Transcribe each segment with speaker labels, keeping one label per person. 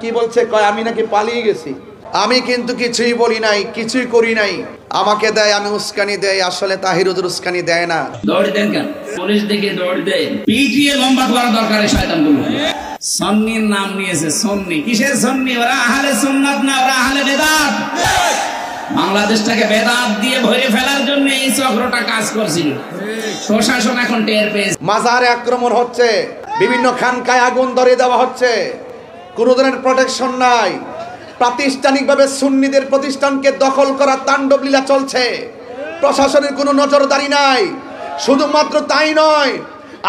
Speaker 1: কি বলছে, কয় আমি নাকি পালিয়ে গেছি। আমি কিন্তু কিছুই বলি নাই, কিছুই করি নাই। আমাকে দেয়, আমি উস্কানি দেই। আসলে তাহির হুজুর উস্কানি দেয় না।
Speaker 2: দৌড় দেন কেন? পুলিশ দেখে দৌড় দেন, পিটিয়ে লম্বা করা দরকার। শয়তানগুলো সুন্নির নাম নিয়েছে। সুন্নি কিসের সুন্নি? ওরা আহলে সুন্নাত না, ওরা আহলে বেদাত। বাংলাদেশটাকে বেদাত দিয়ে ভরে ফেলার জন্য এই চক্রটা কাজ করছিল। প্রশাসন এখন টের পেয়েছে।
Speaker 1: মাজারে আক্রমণ হচ্ছে, বিভিন্ন খানকায় আগুন ধরিয়ে দেওয়া হচ্ছে, কোনো ধরনের প্রোটেকশন নাই। প্রাতিষ্ঠানিকভাবে সুন্নিদের প্রতিষ্ঠানকে দখল করা তাণ্ডব লীলা চলছে। প্রশাসনের কোনো নজরদারি নাই। শুধুমাত্র তাই নয়,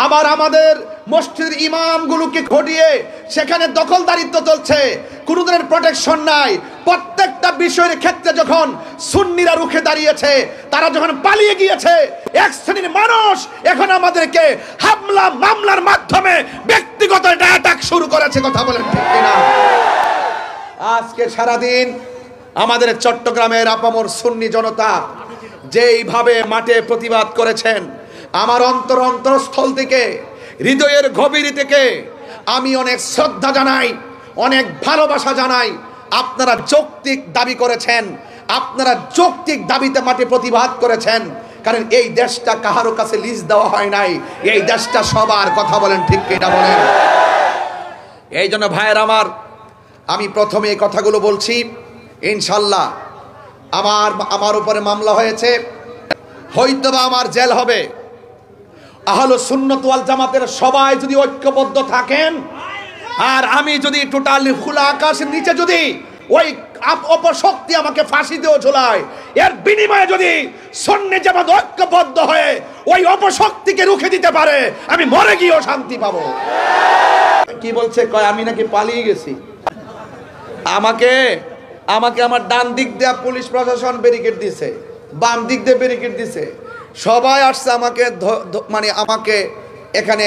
Speaker 1: আবার আমাদের মসজিদের ইমামগুলোকে ঘটিয়ে সেখানে দখলদারিত্ব চলছে। কোনো ধরনের প্রোটেকশন নাই। প্রত্যেকটা বিষয়ের ক্ষেত্রে যখন সুন্নিরা রুখে দাঁড়িয়েছে, তারা যখন পালিয়ে গিয়েছে, এক শ্রেণীর মানুষ এখন আমাদেরকে হামলা মামলার মাধ্যমে ব্যক্তিগত অ্যাটাক শুরু করেছে। কথা বলেন ঠিক কিনা? আজকে সারাদিন আমাদের চট্টগ্রামের আপামর সুন্নি জনতা যেইভাবে মাঠে প্রতিবাদ করেছেন, আমার অন্তরস্থল থেকে, হৃদয়ের গভীর থেকে আমি অনেক শ্রদ্ধা জানাই, অনেক ভালোবাসা জানাই। আপনারা যৌক্তিক দাবি করেছেন, আপনারা যৌক্তিক দাবিতে মাঠে প্রতিবাদ করেছেন। কারণ এই দেশটা কাহারো কাছে লিজ দেওয়া হয় নাই, এই দেশটা সবার। কথা বলেন ঠিক কিনা বলেন? এই জন্য ভাইয়ের আমি প্রথমে এই কথাগুলো বলছি। ইনশাল্লাহ আমার উপরে মামলা হয়েছে, হয়তোবা আমার জেল হবে। আহলে সুন্নাত ওয়াল জামাতের সবাই যদি ঐক্যবদ্ধ থাকেন, আর আমি যদি টোটালি খোলা আকাশের নিচে যদি ওই অপশক্তি আমাকে ফাঁসিতেও ঝোলায়, এর বিনিময়ে যদি সুন্নি জামাত ঐক্যবদ্ধ হয়ে ওই অপশক্তিকে রুখে দিতে পারে, আমি মরে গিয়েও শান্তি পাবো। কি বলছে, কয় আমি নাকি পালিয়ে গেছি। আমাকে আমার ডান দিক দিয়ে পুলিশ প্রশাসন ব্যারিকেড দিছে, বাম দিক দিয়ে ব্যারিকেড দিছে। সবাই আসছে আমাকে এখানে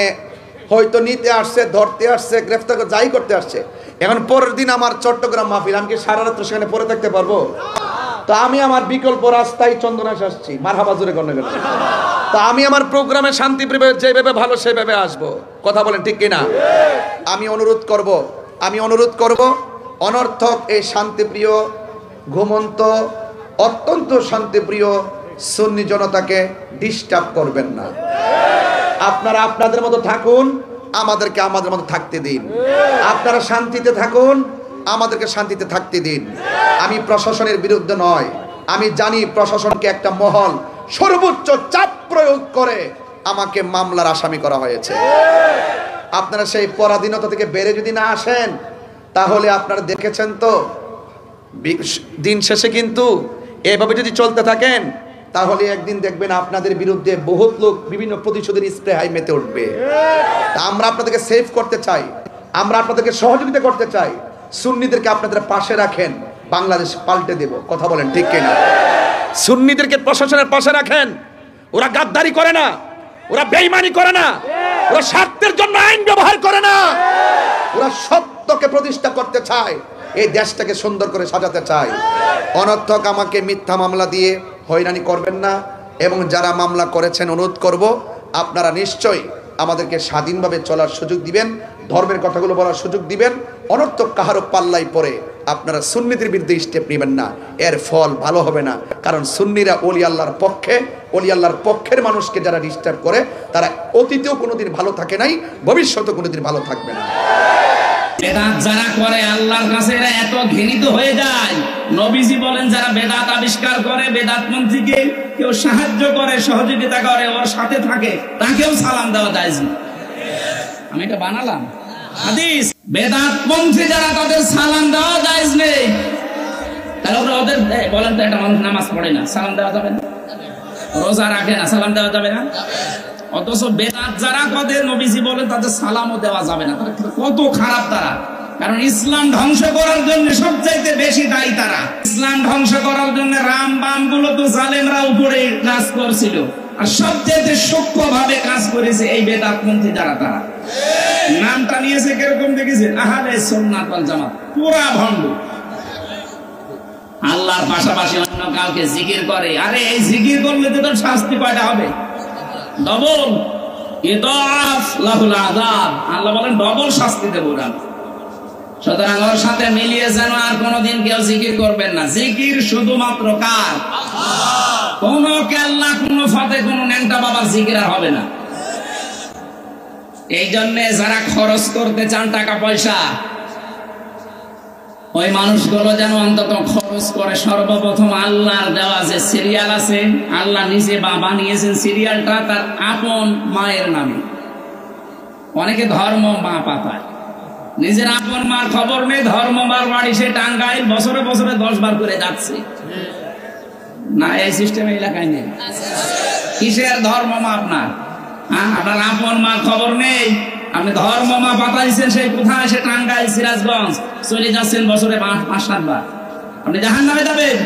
Speaker 1: হয়তো নিতে আসছে, ধরতে আসছে, গ্রেফতার যাই করতে আসছে। এখন পরের দিন আমার চট্টগ্রাম মাহফিল, আমি কি সারা রাত সেখানে পড়ে থাকতে পারবো? তো আমি আমার বিকল্প রাস্তায় চন্দনাশ আসছি। মারহাবা জোরে গণ্য করে। তো আমি আমার প্রোগ্রামে শান্তিপ্রিয় যেভাবে ভালো সেভাবে আসবো। কথা বলেন ঠিক কিনা? আমি অনুরোধ করব অনর্থক এই শান্তিপ্রিয়, ঘুমন্ত, অত্যন্ত শান্তিপ্রিয় সুন্নি জনতাকে ডিস্টার্ব করবেন না। আপনারা আপনাদের মতো থাকুন, আমাদেরকে আমাদের মতো থাকতে দিন। আপনারা শান্তিতে থাকুন, আমাদেরকে শান্তিতে থাকতে দিন। আমি প্রশাসনের বিরুদ্ধে নয়। আমি জানি প্রশাসনকে একটা মহল সর্বোচ্চ চাপ প্রয়োগ করে আমাকে মামলার আসামি করা হয়েছে। আপনারা সেই পরাধীনতা থেকে বেড়ে যদি না আসেন, তাহলে আপনারা দেখেছেন তো দিন শেষে কিন্তু এভাবে যদি চলতে থাকেন, তাহলে একদিন দেখবেন আপনাদের বিরুদ্ধে বহুত লোক বিভিন্ন প্রতিশোধের স্প্রে হাই মেতে উঠবে। আমরা আপনাদেরকে সেভ করতে চাই, আমরা আপনাদেরকে সহযোগিতা করতে চাই। সুন্নিদেরকে আপনাদের পাশে রাখেন, বাংলাদেশ পাল্টে দেব। কথা বলেন ঠিক কিনা? সুন্নিদেরকে প্রশাসনের পাশে রাখেন। ওরা গাদ্দারি করে না, ওরা বেঈমানি করে না, ওরা স্বার্থের জন্য আইন ব্যবহার করে না। ওরা সত্যকে প্রতিষ্ঠা করতে চায়, এই দেশটাকে সুন্দর করে সাজাতে চায়। অনর্থক আমাকে মিথ্যা মামলা দিয়ে হয়রানি করবেন না। এবং যারা মামলা করেছেন, অনুরোধ করব আপনারা নিশ্চয়ই আমাদেরকে স্বাধীনভাবে চলার সুযোগ দিবেন, ধর্মের কথাগুলো বলার সুযোগ দিবেন। অনর্থক কাহারও পাল্লাই পরে আপনারা সুন্নিদের বিরুদ্ধে স্টেপ নেবেন না, এর ফল ভালো হবে না। কারণ সুন্নিরা ওলি আল্লাহর পক্ষের মানুষকে যারা ডিস্টার্ব করে, তারা অতীতেও কোনোদিন ভালো থাকে নাই, ভবিষ্যতেও কোনোদিন ভালো থাকবে না।
Speaker 2: বেদাত যারা করে আল্লাহর কাছে এরা এত ঘৃণিত হয়ে যায়। নবীজি বলেন, যারা বেদাত আবিষ্কার করে, বেদাত মন্ত্রীকে কেউ সাহায্য করে, সহযোগিতা করে, ওর সাথে থাকে, তাকেও সালাম দেওয়া যায় না। আমি এটা বানালাম হাদিস। বেদাত মন্ত্রী যারা, তাদের সালাম দেওয়া যায় নেই। তাহলে ওদের বলেন তো, একটা মানুষ নামাজ পড়ে না, সালাম দেওয়া যাবে না? রোজা রাখে না, সালাম দেওয়া যাবে না? অথচ বেদাত যারা করে, নবীজি বলেন তাদের সালামও দেওয়া যাবে না। কত খারাপ তারা! কারণ ইসলাম ধ্বংস করার জন্য সবচাইতে বেশি দায়ী তারা। ইসলাম ধ্বংস করার জন্য রাম বাম গুলো তো জালেমরা উপরে কাজ করছিল, আর সবচাইতে সূক্ষ্ম ভাবে কাজ করেছে এই বেদাতপন্থী যারা। তারা নামটা নিয়েছে কিরকম দেখেছেন? আহলে সুন্নাত ওয়াল জামাত। পুরা ভণ্ড। আল্লাহর পাশাপাশি অন্য কাউকে জিকির করে। আরে এই জিকির করলে তো শাস্তি কয়টা হবে? ডবল। ইদাফ লাহুল আযাব। আল্লাহ বলেন ডবল শাস্তি দেব। সুতরাং ওর সাথে মিলিয়ে যেন আর কোনোদিন কেউ জিকির করবেন না। জিকির শুধুমাত্র কার? কোন কেল্লা, কোন ফাতে, কোন ন্যাংটা বাবার জিকির আর হবে না। এই জন্য যারা খরচ করতে চান টাকা পয়সা, ওই মানুষগুলো যেন অন্তত খরচ করে সর্বপ্রথম আল্লাহর দেওয়া যে সিরিয়াল আছে, আল্লাহ নিজে বানিয়েছেন সিরিয়ালটা তার আপন মায়ের নামে। অনেকে ধর্ম মা পাতায়, নিজের আপন মার খবর নেই, ধর্ম মার বাড়ি সে টাঙ্গাইল, বছরে বছরে 10 বার করে যাচ্ছে না। এই সিস্টেম এলাকায় নেই। কিসের ধর্ম মা আপনার? আপনার আপন মার খবর নেই, আপনি ধর্ম মা পাতাইছেন সেই কোথায়, সে টাঙ্গাইল, সিরাজগঞ্জ, চলে যাচ্ছেন বছরে 5-7 বার। আপনি জাহান্নামে যাবেন।